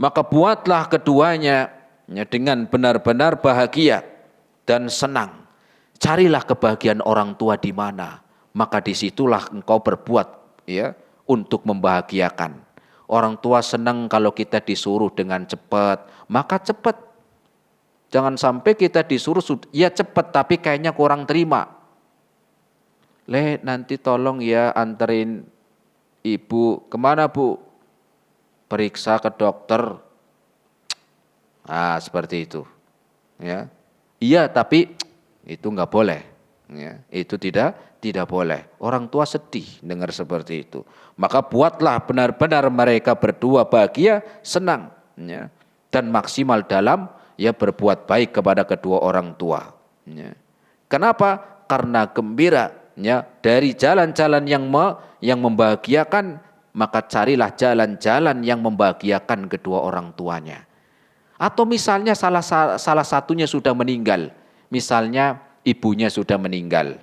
Maka buatlah keduanya dengan benar-benar bahagia dan senang. Carilah kebahagiaan orang tua di mana, maka disitulah engkau berbuat untuk membahagiakan. Orang tua senang kalau kita disuruh dengan cepat, maka cepat. Jangan sampai kita disuruh ya cepat tapi kayaknya kurang terima. Nanti tolong ya anterin ibu kemana bu? Periksa ke dokter. Seperti itu. Ya, iya tapi itu nggak boleh. Ya, itu tidak boleh. Orang tua sedih dengar seperti itu. Maka buatlah benar-benar mereka berdua bahagia, senang, ya, dan maksimal dalam berbuat baik kepada kedua orang tua. Ya. Kenapa? Karena gembira dari jalan-jalan yang membahagiakan. Maka carilah jalan-jalan yang membahagiakan kedua orang tuanya. Atau misalnya salah satunya sudah meninggal, misalnya ibunya sudah meninggal,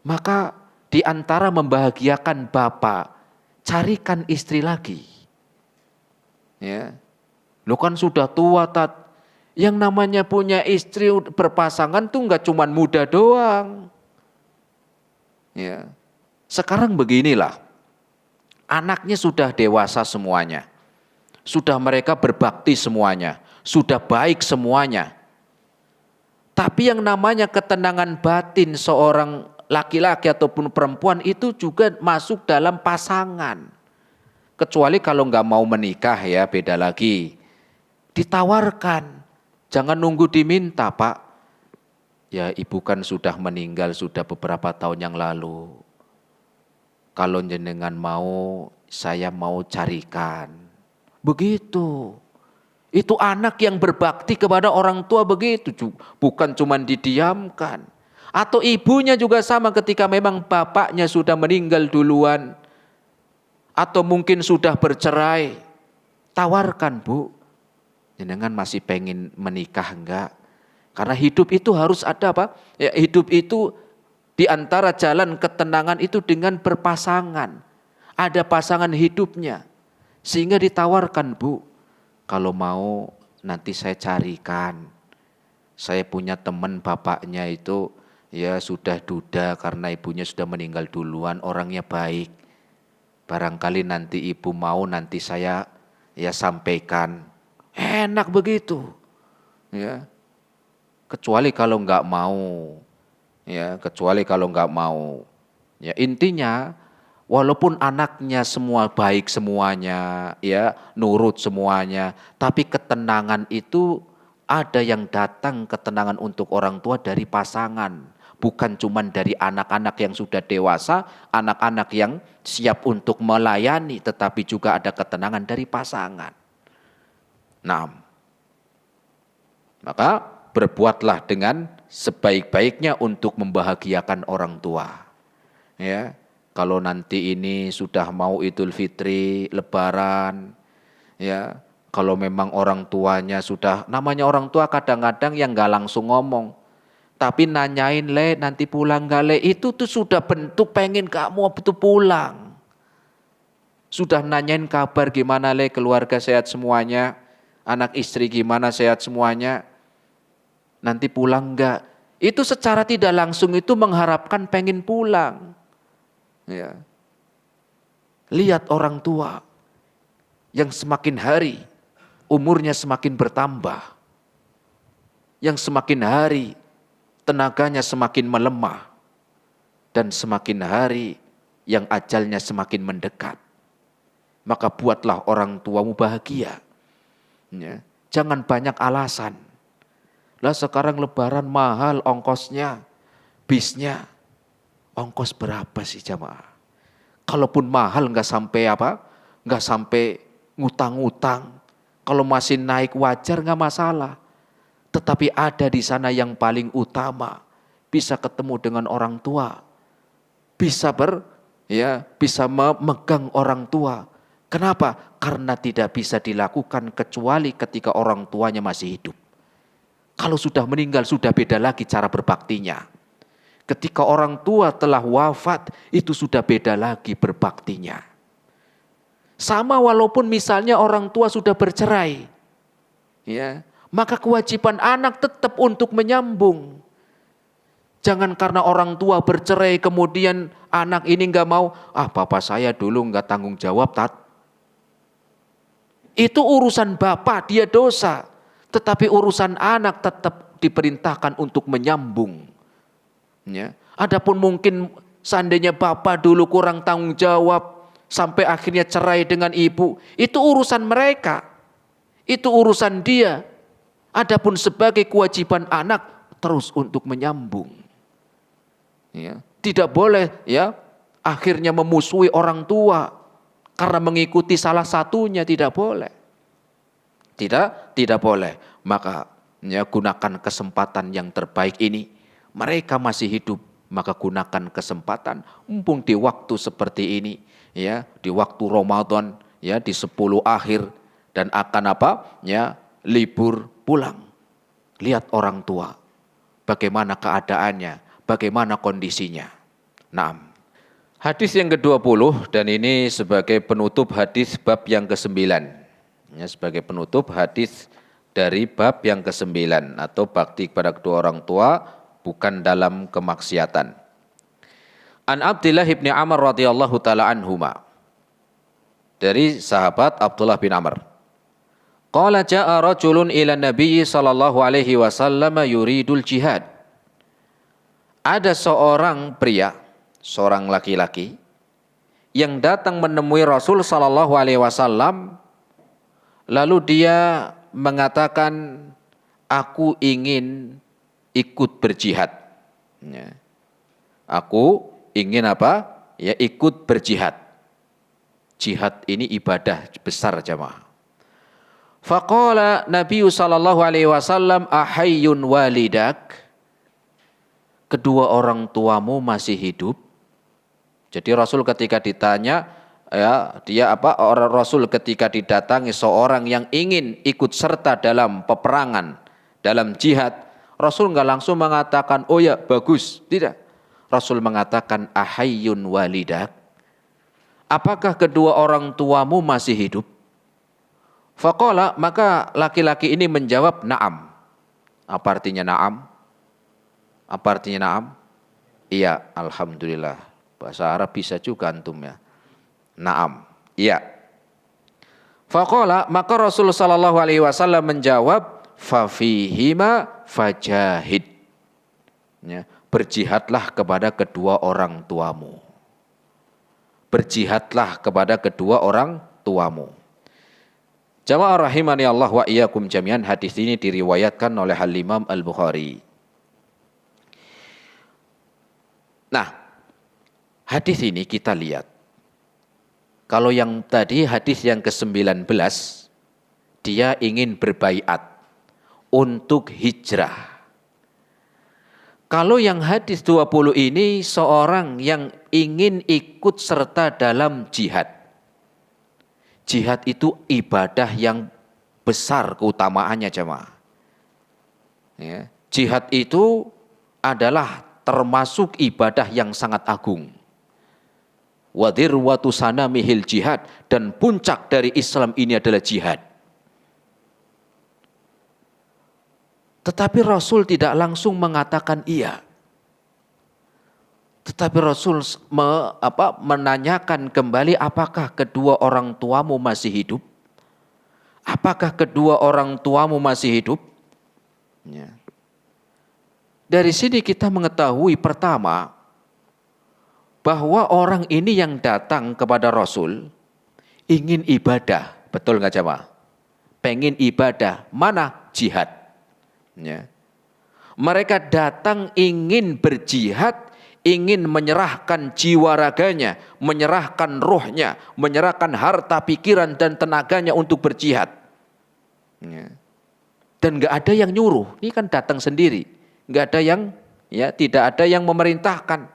maka di antara membahagiakan bapak, carikan istri lagi. Ya, lo kan sudah tua tat. Yang namanya punya istri berpasangan tuh nggak cuma muda doang. Ya, sekarang beginilah. Anaknya sudah dewasa semuanya. Sudah mereka berbakti semuanya. Sudah baik semuanya. Tapi yang namanya ketenangan batin seorang laki-laki ataupun perempuan itu juga masuk dalam pasangan. Kecuali kalau nggak mau menikah ya beda lagi. Ditawarkan. Jangan nunggu diminta pak. Ya ibu kan sudah meninggal sudah beberapa tahun yang lalu. Kalau jenengan mau, saya mau carikan. Begitu. Itu anak yang berbakti kepada orang tua begitu. Bukan cuma didiamkan. Atau ibunya juga sama ketika memang bapaknya sudah meninggal duluan. Atau mungkin sudah bercerai. Tawarkan bu. Jenengan masih pengen menikah enggak? Karena hidup itu harus ada apa? Ya, hidup itu di antara jalan ketenangan itu dengan berpasangan. Ada pasangan hidupnya. Sehingga ditawarkan bu. Kalau mau nanti saya carikan. Saya punya teman bapaknya itu ya sudah duda karena ibunya sudah meninggal duluan. Orangnya baik. Barangkali nanti ibu mau nanti saya sampaikan. Enak begitu. Ya. Kecuali kalau enggak mau. Ya, kecuali kalau enggak mau. Ya, intinya walaupun anaknya semua baik semuanya, ya, nurut semuanya, tapi ketenangan itu ada yang datang ketenangan untuk orang tua dari pasangan, bukan cuma dari anak-anak yang sudah dewasa, anak-anak yang siap untuk melayani, tetapi juga ada ketenangan dari pasangan. Nah, maka berbuatlah dengan sebaik-baiknya untuk membahagiakan orang tua. Ya, kalau nanti ini sudah mau Idul Fitri, Lebaran, ya, kalau memang orang tuanya sudah, namanya orang tua kadang-kadang yang nggak langsung ngomong, tapi nanyain nanti pulang nggak itu tuh sudah bentuk pengen kamu betul pulang. Sudah nanyain kabar gimana keluarga sehat semuanya, anak istri gimana sehat semuanya. Nanti pulang enggak? Itu secara tidak langsung itu mengharapkan pengen pulang. Ya. Lihat orang tua yang semakin hari umurnya semakin bertambah. Yang semakin hari tenaganya semakin melemah. Dan semakin hari yang ajalnya semakin mendekat. Maka buatlah orang tuamu bahagia. Ya. Jangan banyak alasan. Lah sekarang lebaran mahal ongkosnya, bisnya. Ongkos berapa sih jamaah? Kalaupun mahal nggak sampai apa? Nggak sampai ngutang-ngutang. Kalau masih naik wajar nggak masalah. Tetapi ada di sana yang paling utama. Bisa ketemu dengan orang tua. Bisa bisa memegang orang tua. Kenapa? Karena tidak bisa dilakukan kecuali ketika orang tuanya masih hidup. Kalau sudah meninggal sudah beda lagi cara berbaktinya. Ketika orang tua telah wafat itu sudah beda lagi berbaktinya. Sama walaupun misalnya orang tua sudah bercerai. Ya, maka kewajiban anak tetap untuk menyambung. Jangan karena orang tua bercerai kemudian anak ini nggak mau, bapak saya dulu nggak tanggung jawab, tat. Itu urusan bapak, dia dosa. Tetapi urusan anak tetap diperintahkan untuk menyambung. Ya. Adapun mungkin seandainya bapak dulu kurang tanggung jawab sampai akhirnya cerai dengan ibu, itu urusan mereka. Itu urusan dia. Adapun sebagai kewajiban anak terus untuk menyambung. Ya, tidak boleh ya akhirnya memusuhi orang tua karena mengikuti salah satunya, tidak boleh. Tidak boleh. Maka ya, gunakan kesempatan yang terbaik ini. Mereka masih hidup, maka gunakan kesempatan mumpung di waktu seperti ini, ya, di waktu Ramadan, ya, di 10 akhir dan akan apa? Ya, libur pulang. Lihat orang tua. Bagaimana keadaannya? Bagaimana kondisinya? Naam. Hadis yang ke-20 dan ini sebagai penutup hadis bab yang ke-9. Ya, sebagai penutup hadis dari bab yang ke-9 atau bakti kepada kedua orang tua bukan dalam kemaksiatan. An Abdullah bin Amr radhiyallahu taala anhuma. Dari sahabat Abdullah bin Amr. Qala jaa rajulun ila Nabi sallallahu alaihi wasallam yuridul jihad. Ada seorang pria, seorang laki-laki yang datang menemui Rasul sallallahu alaihi wasallam, lalu dia mengatakan, aku ingin ikut berjihad. Ya. Aku ingin apa? Ya, ikut berjihad. Jihad ini ibadah besar jamaah. Faqala Nabi sallallahu alaihi wasallam, ahayyun walidak? Kedua orang tuamu masih hidup? Jadi Rasul ketika ditanya, ya, Rasul ketika didatangi seorang yang ingin ikut serta dalam peperangan, dalam jihad, Rasul nggak langsung mengatakan, oh ya bagus, tidak. Rasul mengatakan, ahayyun walidak? Apakah kedua orang tuamu masih hidup? Faqala, maka laki-laki ini menjawab, na'am. Apa artinya na'am? Apa artinya na'am? Iya, alhamdulillah. Bahasa Arab bisa juga antum ya. Na'am, iya. Faqala, maka Rasulullah sallallahu alaihi wasallam menjawab, fafihima fajahid. Ya, berjihadlah kepada kedua orang tuamu. Berjihadlah kepada kedua orang tuamu. Jamaah rahimani Allah wa iyyakum jami'an, hadis ini diriwayatkan oleh Al-Imam Al-Bukhari. Nah, hadis ini kita lihat. Kalau yang tadi hadis yang ke-19, dia ingin berbaiat untuk hijrah. Kalau yang hadis 20 ini seorang yang ingin ikut serta dalam jihad. Jihad itu ibadah yang besar keutamaannya jemaah. Ya, jihad itu adalah termasuk ibadah yang sangat agung. Wadirwatu sanamihil jihad, dan puncak dari Islam ini adalah jihad. Tetapi Rasul tidak langsung mengatakan iya. Tetapi Rasul menanyakan kembali, apakah kedua orang tuamu masih hidup? Apakah kedua orang tuamu masih hidup? Ya. Dari sini kita mengetahui pertama, bahwa orang ini yang datang kepada Rasul ingin ibadah. Betul nggak jemaah? Pengen ibadah. Mana? Jihad. Ya. Mereka datang ingin berjihad, ingin menyerahkan jiwa raganya, menyerahkan rohnya, menyerahkan harta, pikiran, dan tenaganya untuk berjihad. Ya. Dan nggak ada yang nyuruh. Ini kan datang sendiri. Nggak ada yang, ya, tidak ada yang memerintahkan.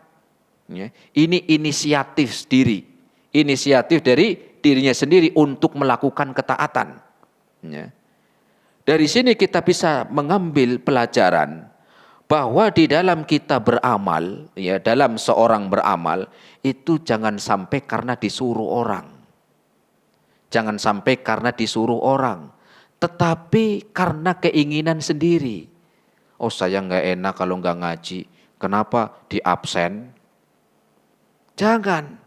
Ya. Ini inisiatif sendiri. Inisiatif dari dirinya sendiri untuk melakukan ketaatan. Ya. Dari sini kita bisa mengambil pelajaran bahwa di dalam kita beramal, ya, dalam seorang beramal itu jangan sampai karena disuruh orang. Jangan sampai karena disuruh orang, tetapi karena keinginan sendiri. Oh saya nggak enak kalau nggak ngaji, kenapa di absen? Jangan.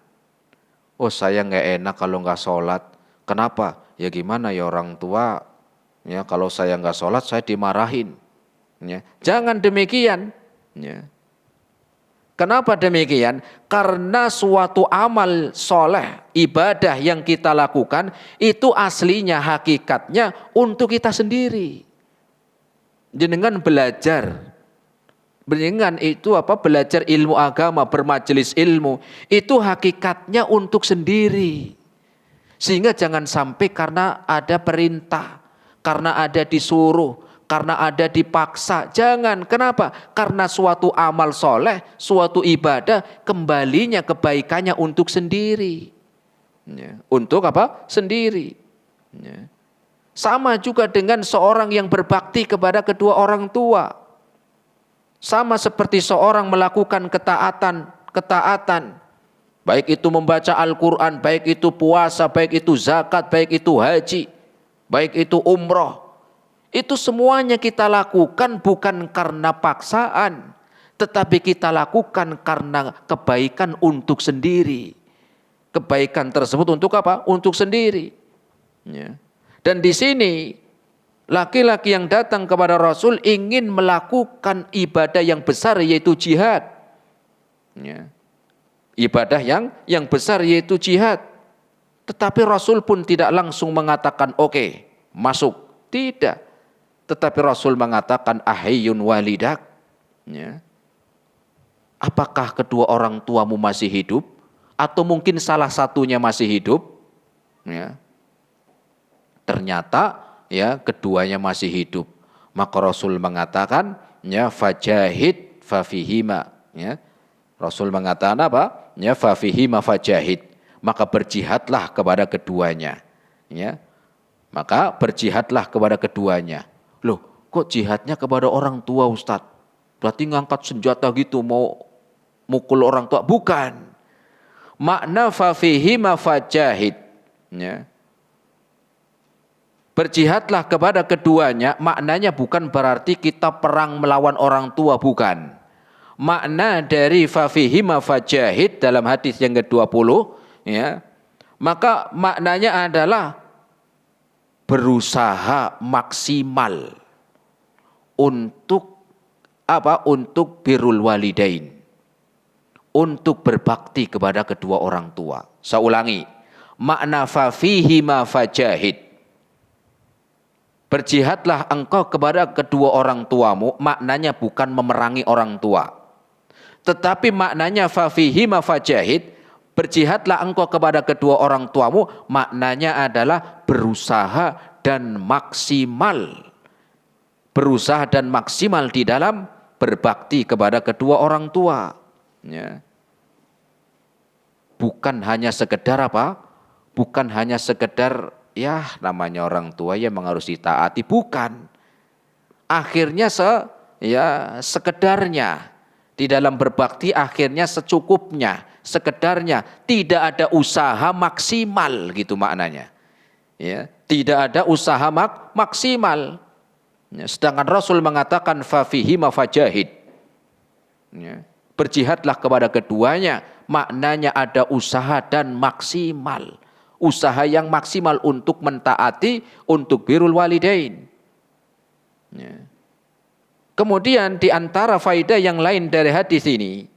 Oh saya nggak enak kalau nggak sholat, kenapa? Ya gimana ya orang tua, ya kalau saya nggak sholat saya dimarahin. Ya. Jangan demikian. Ya. Kenapa demikian? Karena suatu amal soleh, ibadah yang kita lakukan itu aslinya, hakikatnya untuk kita sendiri. Dengan belajar, dengan itu belajar ilmu agama, bermajelis ilmu, itu hakikatnya untuk sendiri. Sehingga jangan sampai karena ada perintah, karena ada disuruh, karena ada dipaksa. Jangan. Kenapa? Karena suatu amal soleh, suatu ibadah, kembalinya kebaikannya untuk sendiri. Ya. Untuk sendiri. Ya. Sama juga dengan seorang yang berbakti kepada kedua orang tua. Sama seperti seorang melakukan ketaatan. Baik itu membaca Al-Quran, baik itu puasa, baik itu zakat, baik itu haji, baik itu umroh. Itu semuanya kita lakukan bukan karena paksaan, tetapi kita lakukan karena kebaikan untuk sendiri. Kebaikan tersebut untuk apa? Untuk sendiri. Ya. Dan di sini laki-laki yang datang kepada Rasul ingin melakukan ibadah yang besar yaitu jihad. Ya. Ibadah yang besar yaitu jihad. Tetapi Rasul pun tidak langsung mengatakan oke, masuk. Tidak. Tetapi Rasul mengatakan ahayyun walidak. Ya. Apakah kedua orang tuamu masih hidup? Atau mungkin salah satunya masih hidup? Ya. Ternyata ya keduanya masih hidup. Maka Rasul mengatakan ya fajahid fafihima. Ya. Rasul mengatakan apa? Ya fafihima fajahid. Maka berjihadlah kepada keduanya. Ya. Maka berjihadlah kepada keduanya. Loh, kok jihadnya kepada orang tua Ustadz? Berarti ngangkat senjata gitu mau mukul orang tua? Bukan. Makna fafihima fajahid. Ya. Berjihadlah kepada keduanya, maknanya bukan berarti kita perang melawan orang tua, bukan. Makna dari fafihima fajahid dalam hadis yang ke-20, ya, maka maknanya adalah berusaha maksimal untuk Untuk birrul walidain, untuk berbakti kepada kedua orang tua. Saya ulangi, makna fafihima fajahid, berjihadlah engkau kepada kedua orang tuamu, maknanya bukan memerangi orang tua, tetapi maknanya fafihima fajahid, berjihadlah engkau kepada kedua orang tuamu, maknanya adalah berusaha dan maksimal. Berusaha dan maksimal di dalam berbakti kepada kedua orang tua. Ya. Bukan hanya sekedar bukan hanya sekedar ya namanya orang tua yang harus ditaati, bukan. Akhirnya sekedarnya di dalam berbakti, akhirnya secukupnya, sekedarnya, tidak ada usaha maksimal gitu maknanya. Ya, tidak ada usaha maksimal. Ya, sedangkan Rasul mengatakan fafihima fajahid. Ya, berjihadlah kepada keduanya, maknanya ada usaha dan maksimal. Usaha yang maksimal untuk mentaati, untuk birrul walidain. Ya. Kemudian di antara faedah yang lain dari hadis ini,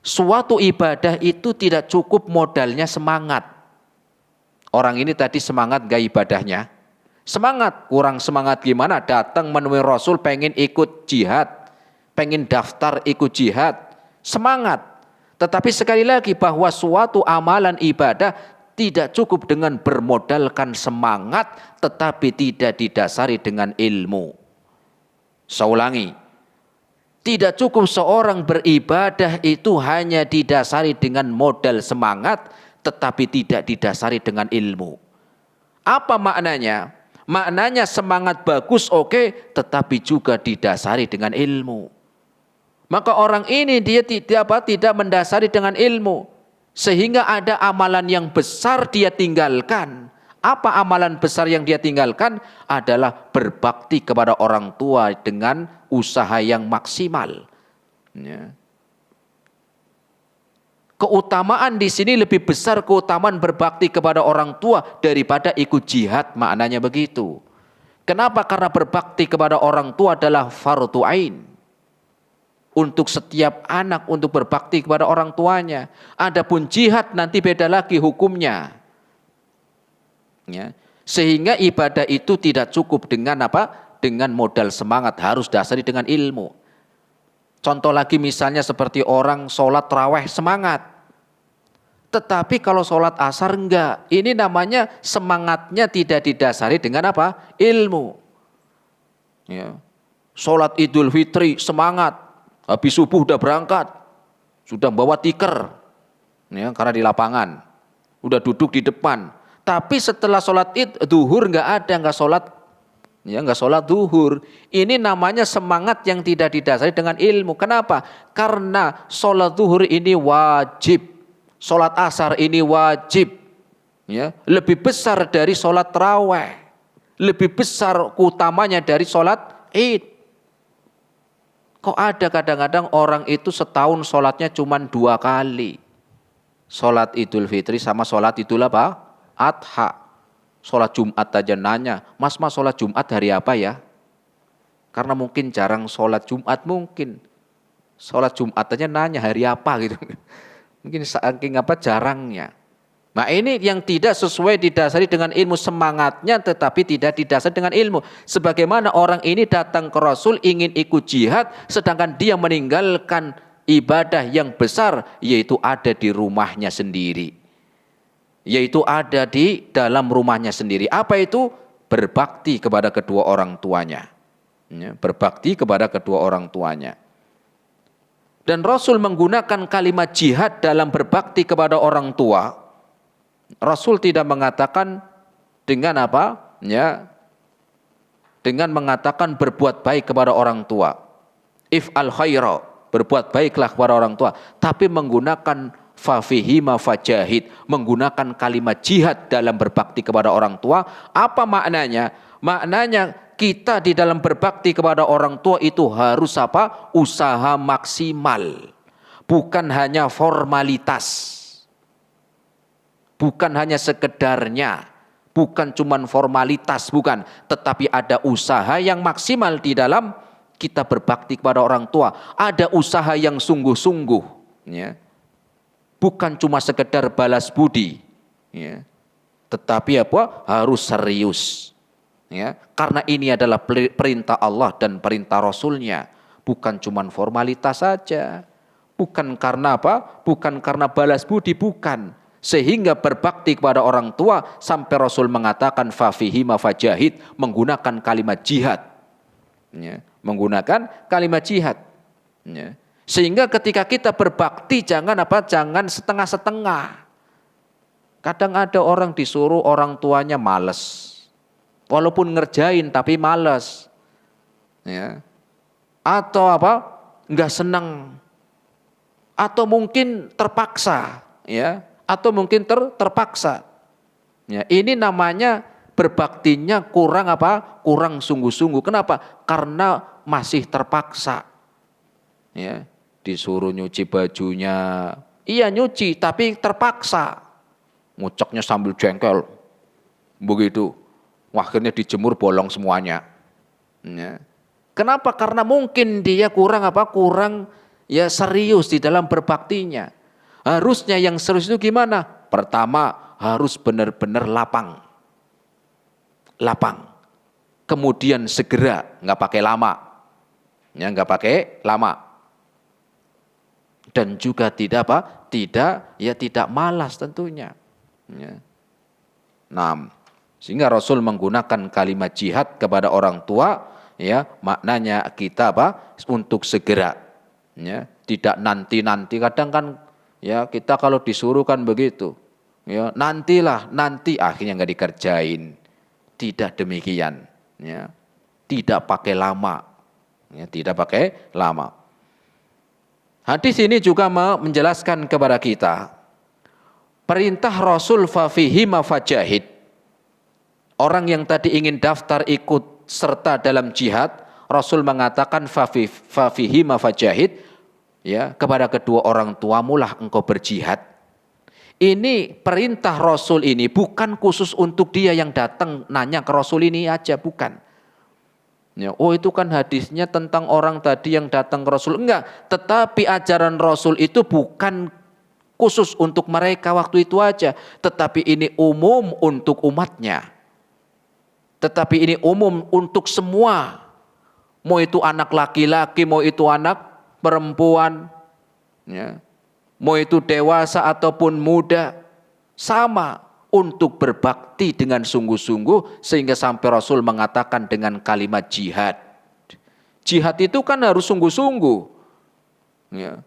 suatu ibadah itu tidak cukup modalnya semangat. Orang ini tadi semangat gak ibadahnya? Semangat, kurang semangat gimana? Datang menemui Rasul pengen ikut jihad, pengen daftar ikut jihad, semangat. Tetapi sekali lagi bahwa suatu amalan ibadah tidak cukup dengan bermodalkan semangat, tetapi tidak didasari dengan ilmu. Saya ulangi, tidak cukup seorang beribadah itu hanya didasari dengan modal semangat, tetapi tidak didasari dengan ilmu. Apa maknanya? Maknanya semangat bagus oke, tetapi juga didasari dengan ilmu. Maka orang ini dia tidak mendasari dengan ilmu. Sehingga ada amalan yang besar dia tinggalkan. Apa amalan besar yang dia tinggalkan? Adalah berbakti kepada orang tua dengan usaha yang maksimal. Ya. Keutamaan di sini lebih besar keutamaan berbakti kepada orang tua daripada ikut jihad, maknanya begitu. Kenapa? Karena berbakti kepada orang tua adalah fardhu ain. Untuk setiap anak untuk berbakti kepada orang tuanya. Adapun jihad nanti beda lagi hukumnya. Ya. Sehingga ibadah itu tidak cukup dengan apa? Dengan modal semangat, harus dasari dengan ilmu. Contoh lagi misalnya seperti orang sholat tarawih semangat. Tetapi kalau sholat asar enggak. Ini namanya semangatnya tidak didasari dengan apa? Ilmu. Ya. Sholat Idul Fitri semangat. Habis subuh udah berangkat, sudah bawa tikar, ya, karena di lapangan, udah duduk di depan. Tapi setelah sholat duhur nggak sholat, ya nggak sholat duhur. Ini namanya semangat yang tidak didasari dengan ilmu. Kenapa? Karena sholat duhur ini wajib, sholat asar ini wajib, ya, lebih besar dari sholat tarawih, lebih besar utamanya dari sholat id. Kok ada kadang-kadang orang itu setahun sholatnya cuma 2 kali. Sholat Idul Fitri sama sholat Idul apa? Adha. Sholat Jumat aja nanya, mas sholat Jumat hari apa ya? Karena mungkin jarang sholat Jumat mungkin. Sholat Jumat aja nanya hari apa gitu. Mungkin saking apa jarangnya. Nah ini yang tidak sesuai didasari dengan ilmu, semangatnya tetapi tidak didasari dengan ilmu. Sebagaimana orang ini datang ke Rasul ingin ikut jihad sedangkan dia meninggalkan ibadah yang besar yaitu ada di rumahnya sendiri. Yaitu ada di dalam rumahnya sendiri. Apa itu? Berbakti kepada kedua orang tuanya. Ya, berbakti kepada kedua orang tuanya. Dan Rasul menggunakan kalimat jihad dalam berbakti kepada orang tua. Rasul tidak mengatakan dengan apa? Ya, dengan mengatakan berbuat baik kepada orang tua. If'al khaira, berbuat baiklah kepada orang tua. Tapi menggunakan fafihi mafajahid, menggunakan kalimat jihad dalam berbakti kepada orang tua. Apa maknanya? Maknanya kita di dalam berbakti kepada orang tua itu harus apa? Usaha maksimal. Bukan hanya formalitas. Bukan hanya sekedarnya, bukan cuman formalitas, bukan. Tetapi ada usaha yang maksimal di dalam kita berbakti kepada orang tua. Ada usaha yang sungguh-sungguh. Ya. Bukan cuma sekedar balas budi. Ya. Tetapi apa? Harus serius. Ya. Karena ini adalah perintah Allah dan perintah Rasulnya. Bukan cuman formalitas saja. Bukan karena apa? Bukan karena balas budi, bukan. Sehingga berbakti kepada orang tua sampai Rasul mengatakan fafihi mafajahid, menggunakan kalimat jihad. Ya, menggunakan kalimat jihad. Ya. Sehingga ketika kita berbakti jangan apa? Jangan setengah-setengah. Kadang ada orang disuruh orang tuanya malas. Walaupun ngerjain tapi malas. Ya. Atau apa? Enggak senang. Atau mungkin terpaksa, ya. Atau mungkin terpaksa. Ya, ini namanya berbaktinya kurang apa? Kurang sungguh-sungguh. Kenapa? Karena masih terpaksa. Ya, disuruh nyuci bajunya. Iya nyuci, tapi terpaksa. Nguceknya sambil jengkel. Begitu. Akhirnya dijemur bolong semuanya. Ya. Kenapa? Karena mungkin dia kurang apa? Kurang ya serius di dalam berbaktinya. Harusnya yang serius itu gimana? Pertama harus benar-benar lapang. Lapang. Kemudian segera, nggak pakai lama. Ya, nggak pakai lama. Dan juga tidak apa? Tidak malas tentunya. Ya. Nah, sehingga Rasul menggunakan kalimat jihad kepada orang tua, ya, maknanya kita apa? Untuk segera. Ya, tidak nanti-nanti. Kadang kan ya kita kalau disuruh kan begitu, ya nanti akhirnya nggak dikerjain. Tidak demikian, ya tidak pakai lama, ya tidak pakai lama. Hadis ini juga menjelaskan kepada kita perintah Rasul fafihi mafajahid. Orang yang tadi ingin daftar ikut serta dalam jihad, Rasul mengatakan fafihi mafajahid, ya, kepada kedua orang tuamu lah engkau berjihad. Ini perintah Rasul ini bukan khusus untuk dia yang datang nanya ke Rasul ini aja, bukan. Ya, oh itu kan hadisnya tentang orang tadi yang datang ke Rasul. Enggak, tetapi ajaran Rasul itu bukan khusus untuk mereka waktu itu aja, tetapi ini umum untuk umatnya. Tetapi ini umum untuk semua. Mau itu anak laki-laki, mau itu anak perempuan, ya. Mau itu dewasa ataupun muda, sama untuk berbakti dengan sungguh-sungguh, sehingga sampai Rasul mengatakan dengan kalimat jihad. Jihad itu kan harus sungguh-sungguh, ya.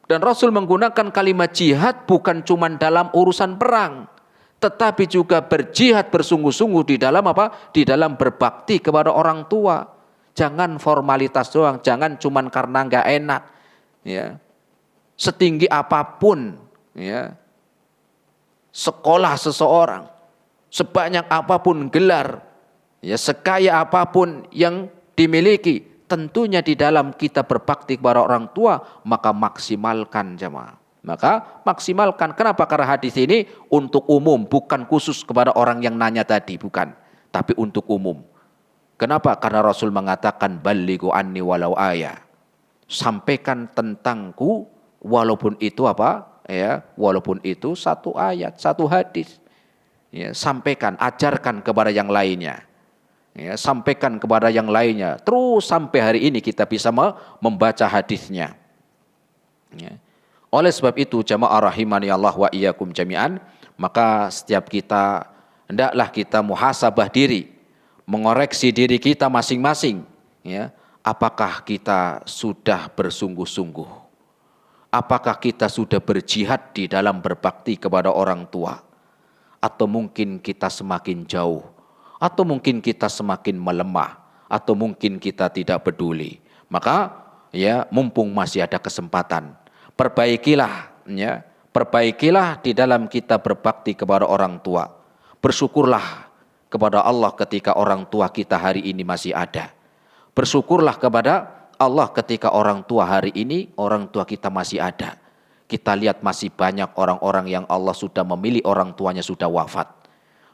Dan Rasul menggunakan kalimat jihad bukan cuma dalam urusan perang, tetapi juga berjihad bersungguh-sungguh di dalam apa? Di dalam berbakti kepada orang tua. Jangan formalitas doang, jangan cuma karena nggak enak, ya. Setinggi apapun, ya, sekolah seseorang, sebanyak apapun gelar, ya, sekaya apapun yang dimiliki, tentunya di dalam kita berbakti kepada orang tua, maka maksimalkan jemaah. Maka maksimalkan. Kenapa? Karena hadis ini untuk umum, bukan khusus kepada orang yang nanya tadi, bukan. Tapi untuk umum. Kenapa? Karena Rasul mengatakan balighu anni walau ayah. Sampaikan tentangku walaupun itu apa? Ya, walaupun itu satu ayat, satu hadis. Ya, sampaikan, ajarkan kepada yang lainnya. Ya, sampaikan kepada yang lainnya. Terus sampai hari ini kita bisa membaca hadisnya. Ya. Oleh sebab itu jamaah rahimani Allah wa iyyakum jami'an, maka setiap kita hendaklah kita muhasabah diri, mengoreksi diri kita masing-masing, ya. Apakah kita sudah bersungguh-sungguh? Apakah kita sudah berjihad di dalam berbakti kepada orang tua? Atau mungkin kita semakin jauh? Atau mungkin kita semakin melemah? Atau mungkin kita tidak peduli? Maka ya, mumpung masih ada kesempatan, perbaikilah, ya, perbaikilah di dalam kita berbakti kepada orang tua. Bersyukurlah kepada Allah ketika orang tua kita hari ini masih ada. Bersyukurlah kepada Allah ketika orang tua hari ini, orang tua kita masih ada. Kita lihat masih banyak orang-orang yang Allah sudah memilih orang tuanya sudah wafat.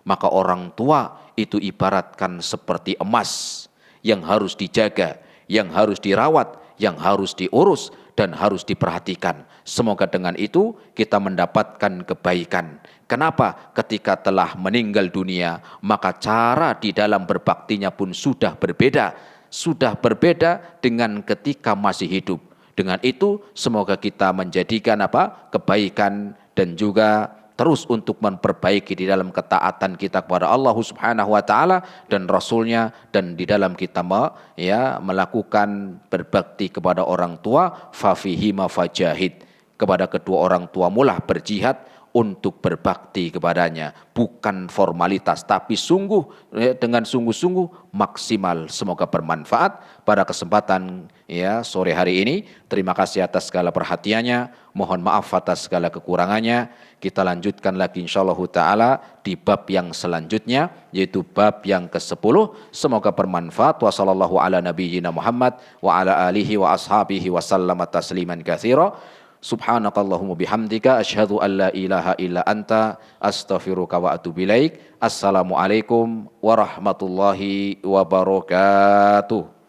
Maka orang tua itu ibaratkan seperti emas yang harus dijaga, yang harus dirawat, yang harus diurus dan harus diperhatikan. Semoga dengan itu kita mendapatkan kebaikan. Kenapa? Ketika telah meninggal dunia, maka cara di dalam berbaktinya pun sudah berbeda. Sudah berbeda dengan ketika masih hidup. Dengan itu semoga kita menjadikan apa? Kebaikan dan juga terus untuk memperbaiki di dalam ketaatan kita kepada Allah Subhanahu wa taala dan Rasulnya, dan di dalam kita melakukan berbakti kepada orang tua, fafihi mafajahid, kepada kedua orang tua mulah berjihad untuk berbakti kepadanya, bukan formalitas tapi sungguh, dengan sungguh-sungguh maksimal. Semoga bermanfaat pada kesempatan sore hari ini. Terima kasih atas segala perhatiannya, mohon maaf atas segala kekurangannya. Kita lanjutkan lagi insyaallah taala di bab yang selanjutnya, yaitu bab yang ke-10. Semoga bermanfaat. Wa sallallahu ala nabiyyina Muhammad wa ala alihi wa ashabihi wa sallama tasliman katsira. Subhanakallahumma bihamdika asyhadu an la ilaha illa anta astaghfiruka wa atubu ilaik. Assalamualaikum warahmatullahi wabarakatuh.